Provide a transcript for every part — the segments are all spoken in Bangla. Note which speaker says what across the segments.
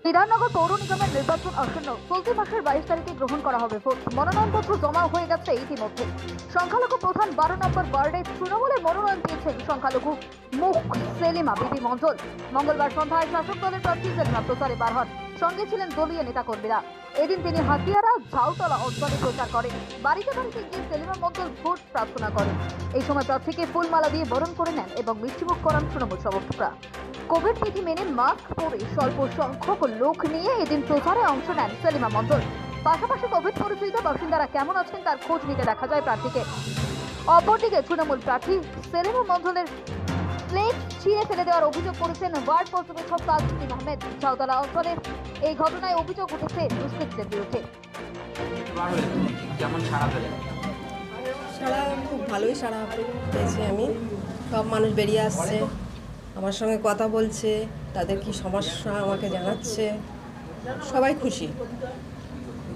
Speaker 1: বিধাননগর পৌর নিগমের নির্বাচন আসন্ন। চলতি মাসের 22 তারিখে গ্রহণ করা হবে ভোট। মনোনয়নপত্র জমা হয়ে গেছে ইতিমধ্যে। সংখ্যালঘু প্রধান 12 নম্বর ওয়ার্ডে তৃণমূলের মনোনয়ন পেয়েছেন সংখ্যালঘু মুখ সেলিমা বিবি মণ্ডল। মঙ্গলবার সন্ধ্যায় শাসক দলের প্রার্থী সেলিমা প্রচারে বার হন। সঙ্গে ছিলেন দলীয় নেতাকর্মীরা। এদিন তিনি হাতিয়ারা ঝাউতলা অঞ্চলে প্রচার করেন। বাড়িতে বাড়িতে গিয়ে সেলিমা মণ্ডল ভোট প্রার্থনা করেন। এই সময় প্রার্থীকে ফুলমালা দিয়ে বরণ করে নেন এবং মিষ্টিমুখ করান তৃণমূল সমর্থকরা। কোভিড বিধি মেনে মাস্ক পরে স্বল্প সংখ্যক লোক নিয়ে এদিন প্রচারে অংশ নেন সেলিমা মণ্ডল। পাশাপাশি কোভিড পরিস্থিতিতে বাসিন্দারা কেমন আছেন তার খোঁজ নিতে দেখা যায় প্রার্থীকে। অপরদিকে তৃণমূল প্রার্থী সেলিমা মণ্ডলের প্লেট ছিঁড়ে ফেলে দেওয়ার অভিযোগ করেছেন ওয়ার্ড পর্যবেক্ষক তাজউদ্দিন আহমেদ। ঝাউতলা অঞ্চলে এই ঘটনায় অভিযোগ উঠেছে দুষ্কৃতীদের বিরুদ্ধে।
Speaker 2: সারা খুব ভালোই সারা পেয়েছি আমি। সব মানুষ বেরিয়ে আসছে, আমার সঙ্গে কথা বলছে, তাদের কি সমস্যা আমাকে জানাচ্ছে, সবাই খুশি।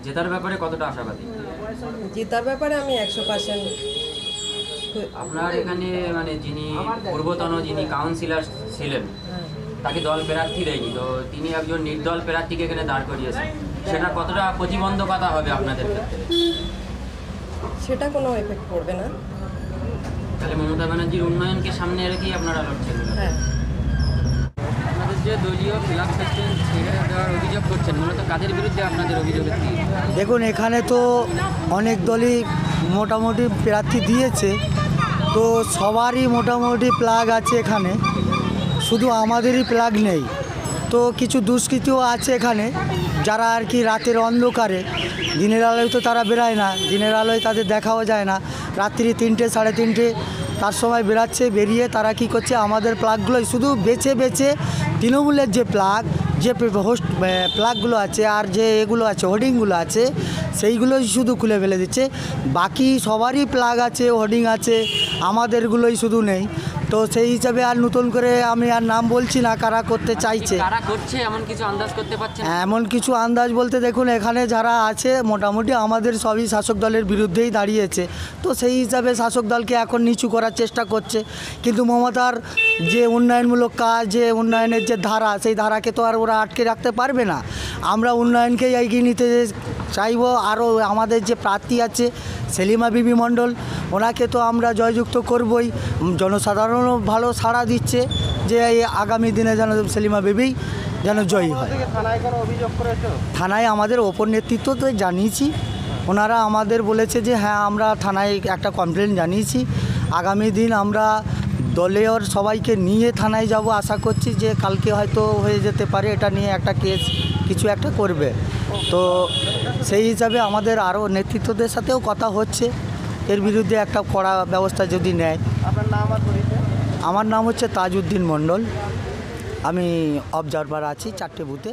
Speaker 3: জেতার ব্যাপারে কতটা আশাবাদী?
Speaker 2: জেতার ব্যাপারে আমি 100%।
Speaker 3: আপনার এখানে মানে যিনি পূর্বতন যিনি কাউন্সিলর ছিলেন তাকে দল প্রার্থী দেয়নি, তো তিনি একজন নির্দল প্রার্থীকে এখানে দাঁড় করিয়েছেন, সেটা কতটা প্রতিবন্ধকতা হবে আপনাদের ক্ষেত্রে?
Speaker 2: সেটা কোনো এফেক্ট পড়বে না।
Speaker 3: তাহলে মমতা ব্যানার্জির উন্নয়নকে সামনে রেখেই আপনারা লড়ছেন?
Speaker 2: হ্যাঁ।
Speaker 3: আপনাদের যে দলীয় ক্লাব সিস্টেম ছেড়ে দেওয়ার অভিযোগ করছেন, মূলত কাদের বিরুদ্ধে আপনাদের অভিযোগ?
Speaker 4: দেখুন, এখানে তো অনেক দলই মোটামুটি প্রার্থী দিয়েছে, তো সবারই মোটামুটি প্লাগ আছে এখানে, শুধু আমাদেরই প্লাগ নেই। তো কিছু দুষ্কৃতীও আছে এখানে, যারা আর কি রাতের অন্ধকারে, দিনের আলোয় তো তারা বেরায় না, দিনের আলোয় তাদের দেখাও যায় না, রাত্রি 3টে 3:30 তার সময় বেরাচ্ছে। বেরিয়ে তারা কি করছে, আমাদের প্লাগগুলোই শুধু বেছে বেছে তৃণমূলের যে প্লাগ, যে হোস্ট প্লাগগুলো আছে আর যে এগুলো আছে হোর্ডিংগুলো আছে, সেইগুলোই শুধু খুলে ফেলে দিচ্ছে। বাকি সবারই প্লাগ আছে, হোর্ডিং আছে, আমাদেরগুলোই শুধু নেই। তো সেই হিসাবে আর নতুন করে আমি আর নাম বলছি না কারা করতে চাইছে।
Speaker 3: কারা করছে এমন কিছু আন্দাজ করতে পারছেন?
Speaker 4: এমন কিছু আন্দাজ বলতে, দেখুন এখানে যারা আছে মোটামুটি আমাদের সবই শাসক দলের বিরুদ্ধেই দাঁড়িয়েছে। তো সেই হিসাবে শাসক দলকে এখন নিচু করার চেষ্টা করছে। কিন্তু মমতার যে উন্নয়নমূলক কাজ, যে উন্নয়নের যে ধারা, সেই ধারাকে তো আর ওরা আটকে রাখতে পারবে না। আমরা উন্নয়নকেই এগিয়ে নিতে চাইব। আরও আমাদের যে প্রার্থী আছে সেলিমা বিবি মণ্ডল, ওনাকে তো আমরা জয়যুক্ত করবই। জনসাধারণও ভালো সাড়া দিচ্ছে যে এই আগামী দিনে যেন সেলিমা বিবি যেন জয়ী হয়। থানায় আমাদের ওপর নেতৃত্ব তো জানিয়েছি, ওনারা আমাদের বলেছে যে হ্যাঁ আমরা থানায় একটা কমপ্লেন জানিয়েছি। আগামী দিন আমরা দলের সবাইকে নিয়ে থানায় যাব, আশা করছি যে কালকে হয়তো হয়ে যেতে পারে, এটা নিয়ে একটা কেস কিছু একটা করবে। তো সেই হিসাবে আমাদের আরও নেতৃত্বদের সাথেও কথা হচ্ছে, এর বিরুদ্ধে একটা কড়া ব্যবস্থা যদি নেয়।
Speaker 5: আপনার নাম আর পরিচয়?
Speaker 4: আমার নাম হচ্ছে তাজউদ্দিন মণ্ডল, আমি অবজারভার আছি 4টে বুথে।